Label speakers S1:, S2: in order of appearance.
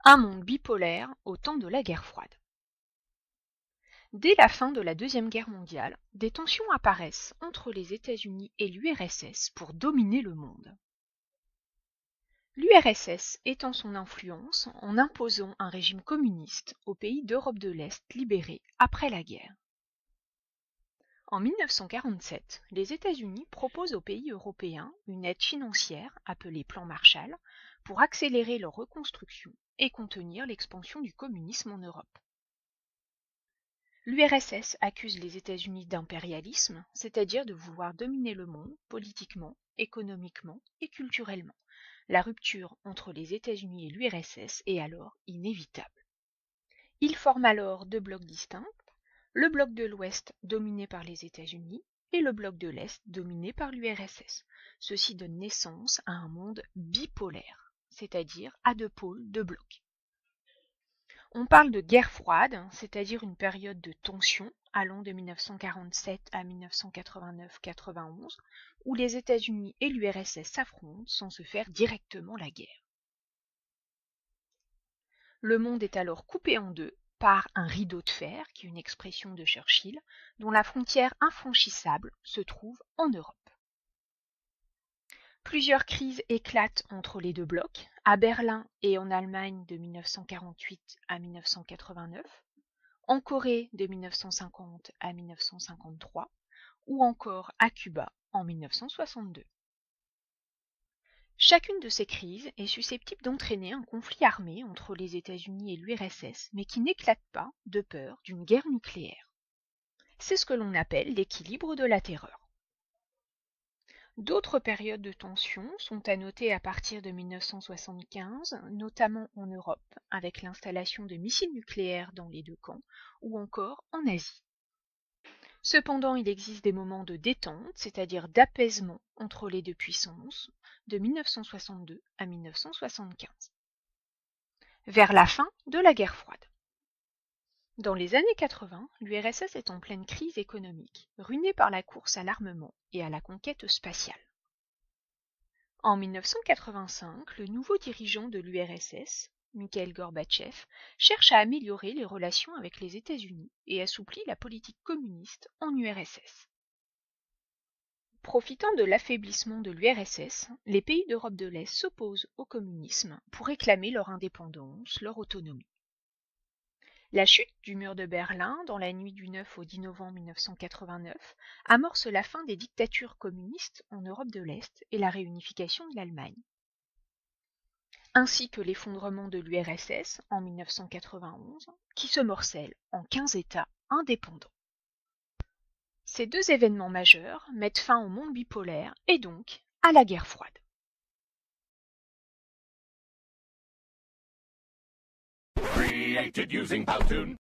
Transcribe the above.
S1: Un monde bipolaire au temps de la guerre froide. Dès la fin de la Deuxième Guerre mondiale, des tensions apparaissent entre les États-Unis et l'URSS pour dominer le monde. L'URSS étend son influence en imposant un régime communiste aux pays d'Europe de l'Est libérés après la guerre. En 1947, les États-Unis proposent aux pays européens une aide financière appelée Plan Marshall pour accélérer leur reconstruction et contenir l'expansion du communisme en Europe. L'URSS accuse les États-Unis d'impérialisme, c'est-à-dire de vouloir dominer le monde politiquement, économiquement et culturellement. La rupture entre les États-Unis et l'URSS est alors inévitable. Ils forment alors deux blocs distincts, le bloc de l'Ouest dominé par les États-Unis et le bloc de l'Est dominé par l'URSS. Ceci donne naissance à un monde bipolaire, c'est-à-dire à deux pôles, deux blocs. On parle de guerre froide, c'est-à-dire une période de tension allant de 1947 à 1989-91, où les États-Unis et l'URSS s'affrontent sans se faire directement la guerre. Le monde est alors coupé en deux par un rideau de fer, qui est une expression de Churchill, dont la frontière infranchissable se trouve en Europe. Plusieurs crises éclatent entre les deux blocs, à Berlin et en Allemagne de 1948 à 1989, en Corée de 1950 à 1953, ou encore à Cuba en 1962. Chacune de ces crises est susceptible d'entraîner un conflit armé entre les États-Unis et l'URSS, mais qui n'éclate pas de peur d'une guerre nucléaire. C'est ce que l'on appelle l'équilibre de la terreur. D'autres périodes de tension sont à noter à partir de 1975, notamment en Europe, avec l'installation de missiles nucléaires dans les deux camps, ou encore en Asie. Cependant, il existe des moments de détente, c'est-à-dire d'apaisement entre les deux puissances, de 1962 à 1975. Vers la fin de la guerre froide. Dans les années 80, l'URSS est en pleine crise économique, ruinée par la course à l'armement et à la conquête spatiale. En 1985, le nouveau dirigeant de l'URSS, Mikhail Gorbatchev, cherche à améliorer les relations avec les États-Unis et assouplit la politique communiste en URSS. Profitant de l'affaiblissement de l'URSS, les pays d'Europe de l'Est s'opposent au communisme pour réclamer leur indépendance, leur autonomie. La chute du mur de Berlin dans la nuit du 9 au 10 novembre 1989 amorce la fin des dictatures communistes en Europe de l'Est et la réunification de l'Allemagne, ainsi que l'effondrement de l'URSS en 1991, qui se morcelle en 15 États indépendants. Ces deux événements majeurs mettent fin au monde bipolaire et donc à la guerre froide.
S2: Created using Powtoon.